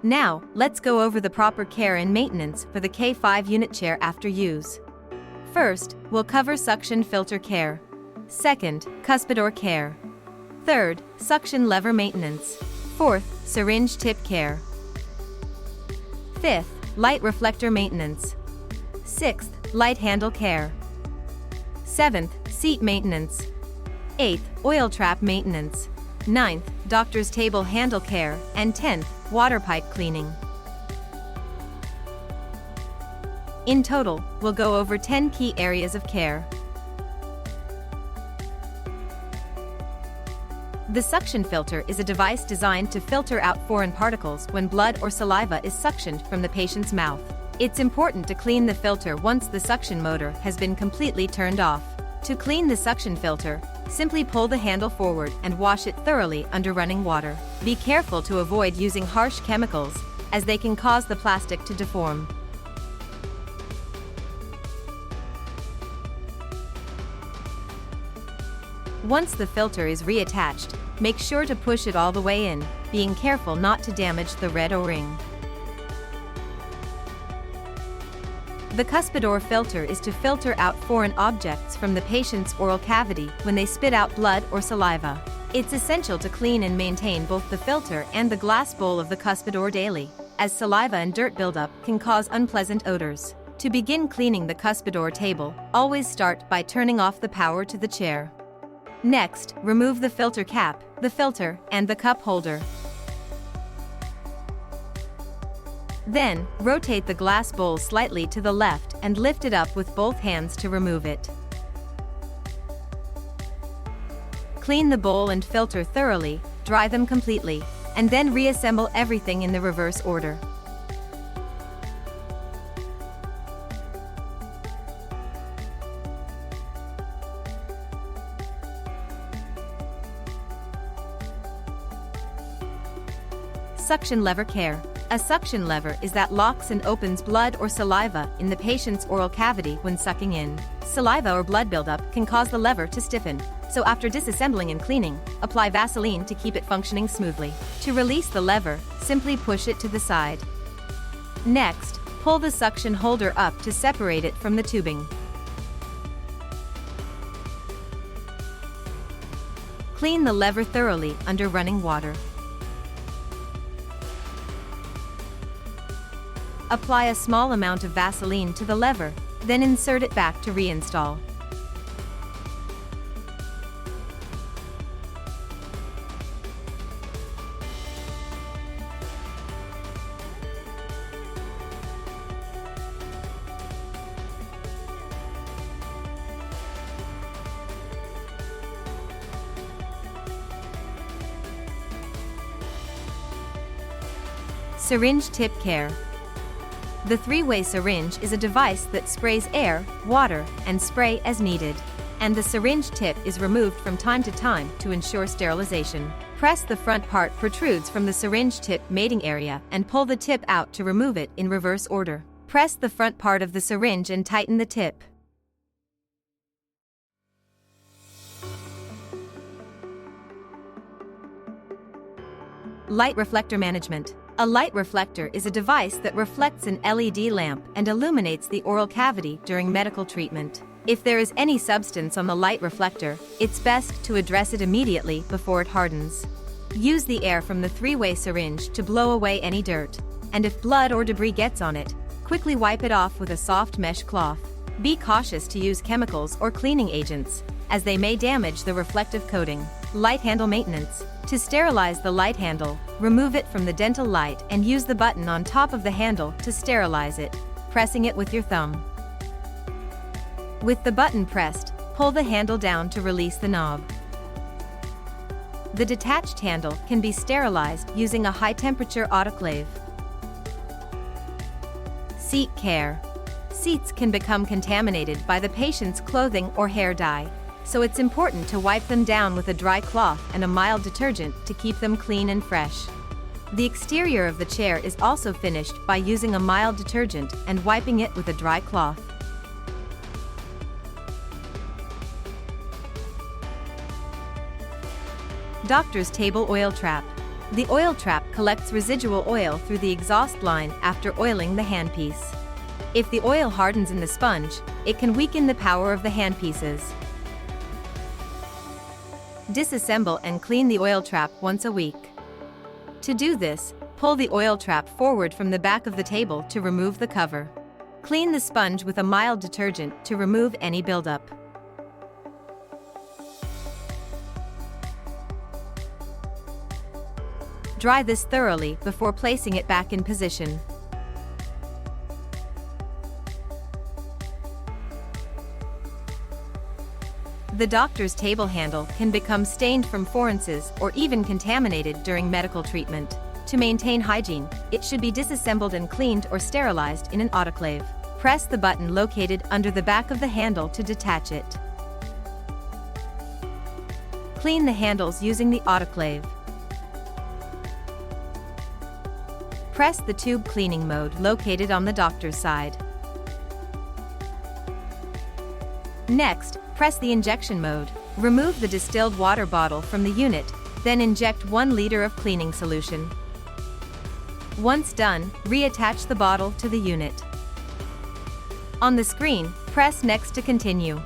Now, let's go over the proper care and maintenance for the K5 unit chair after use. First, we'll cover suction filter care. Second, Cuspidor Care. Third, suction lever maintenance. Fourth, syringe tip care. Fifth, light reflector maintenance. Sixth, light handle care. Seventh, seat maintenance. Eighth, oil trap maintenance. Ninth, doctor's table handle care. And 10th, water pipe cleaning. In total, we'll go over 10 key areas of care. The suction filter is a device designed to filter out foreign particles when blood or saliva is suctioned from the patient's mouth. It's important to clean the filter once the suction motor has been completely turned off. To clean the suction filter, simply pull the handle forward and wash it thoroughly under running water. Be careful to avoid using harsh chemicals, as they can cause the plastic to deform. Once the filter is reattached, make sure to push it all the way in, being careful not to damage the red O-ring. The Cuspidor filter is to filter out foreign objects from the patient's oral cavity when they spit out blood or saliva. It's essential to clean and maintain both the filter and the glass bowl of the Cuspidor daily, as saliva and dirt buildup can cause unpleasant odors. To begin cleaning the Cuspidor table, always start by turning off the power to the chair. Next, remove the filter cap, the filter, and the cup holder. Then, rotate the glass bowl slightly to the left and lift it up with both hands to remove it. Clean the bowl and filter thoroughly, dry them completely, and then reassemble everything in the reverse order. Suction lever care. A suction lever is that locks and opens blood or saliva in the patient's oral cavity when sucking in. Saliva or blood buildup can cause the lever to stiffen, so after disassembling and cleaning, apply Vaseline to keep it functioning smoothly. To release the lever, simply push it to the side. Next, pull the suction holder up to separate it from the tubing. Clean the lever thoroughly under running water. Apply a small amount of Vaseline to the lever, then insert it back to reinstall. Syringe Tip Care. The three-way syringe is a device that sprays air, water, and spray as needed, and the syringe tip is removed from time to time to ensure sterilization. Press the front part protrudes from the syringe tip mating area and pull the tip out to remove it in reverse order. Press the front part of the syringe and tighten the tip. Light reflector management. A light reflector is a device that reflects an LED lamp and illuminates the oral cavity during medical treatment. If there is any substance on the light reflector, it's best to address it immediately before it hardens. Use the air from the three-way syringe to blow away any dirt, and if blood or debris gets on it, quickly wipe it off with a soft mesh cloth. Be cautious to use chemicals or cleaning agents, as they may damage the reflective coating. Light handle maintenance. To sterilize the light handle, remove it from the dental light and use the button on top of the handle to sterilize it, pressing it with your thumb. With the button pressed, pull the handle down to release the knob. The detached handle can be sterilized using a high-temperature autoclave. Seat care. Seats can become contaminated by the patient's clothing or hair dye, so it's important to wipe them down with a dry cloth and a mild detergent to keep them clean and fresh. The exterior of the chair is also finished by using a mild detergent and wiping it with a dry cloth. Doctor's table oil trap. The oil trap collects residual oil through the exhaust line after oiling the handpiece. If the oil hardens in the sponge, it can weaken the power of the handpieces. Disassemble and clean the oil trap once a week. To do this, pull the oil trap forward from the back of the table to remove the cover. Clean the sponge with a mild detergent to remove any buildup. Dry this thoroughly before placing it back in position. The doctor's table handle can become stained from forensics or even contaminated during medical treatment. To maintain hygiene, it should be disassembled and cleaned or sterilized in an autoclave. Press the button located under the back of the handle to detach it. Clean the handles using the autoclave. Press the tube cleaning mode located on the doctor's side. Next, press the injection mode. Remove the distilled water bottle from the unit, then inject 1 liter of cleaning solution. Once done, reattach the bottle to the unit. On the screen, press Next to continue.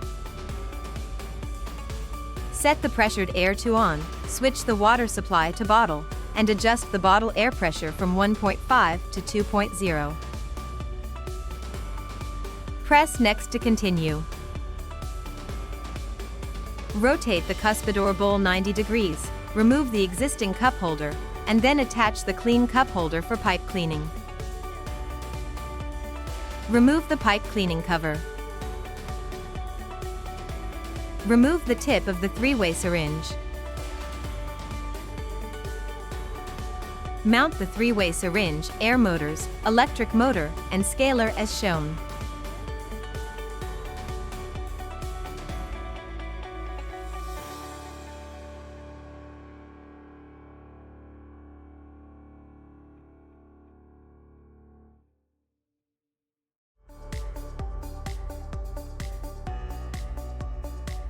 Set the pressured air to on, switch the water supply to bottle, and adjust the bottle air pressure from 1.5 to 2.0. Press Next to continue. Rotate the Cuspidor bowl 90 degrees, remove the existing cup holder, and then attach the clean cup holder for pipe cleaning. Remove the pipe cleaning cover. Remove the tip of the 3-way syringe. Mount the 3-way syringe, air motors, electric motor, and scaler as shown.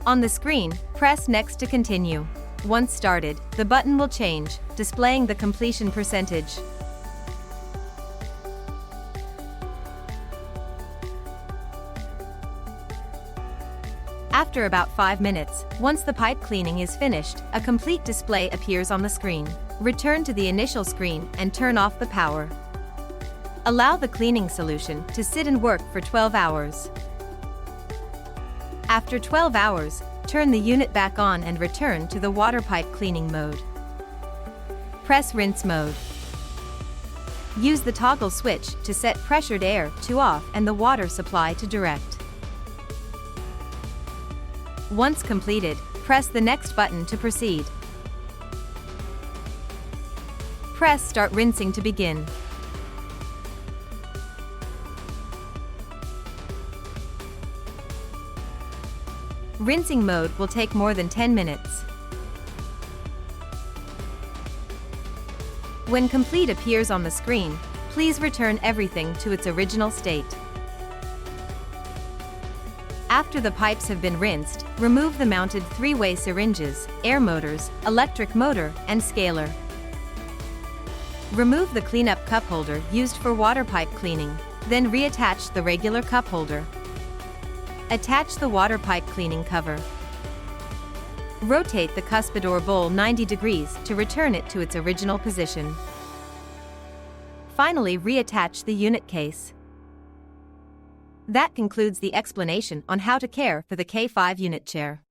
On the screen, press Next to continue. Once started, the button will change, displaying the completion percentage. After about 5 minutes, once the pipe cleaning is finished, a complete display appears on the screen. Return to the initial screen and turn off the power. Allow the cleaning solution to sit and work for 12 hours. After 12 hours, turn the unit back on and return to the water pipe cleaning mode. Press Rinse mode. Use the toggle switch to set pressured air to off and the water supply to direct. Once completed, press the next button to proceed. Press Start Rinsing to begin. Rinsing mode will take more than 10 minutes. When complete appears on the screen, please return everything to its original state. After the pipes have been rinsed, remove the mounted 3-way syringes, air motors, electric motor, and scaler. Remove the cleanup cup holder used for water pipe cleaning, then reattach the regular cup holder. Attach the water pipe cleaning cover. Rotate the Cuspidor bowl 90 degrees to return it to its original position. Finally, reattach the unit case. That concludes the explanation on how to care for the K5 unit chair.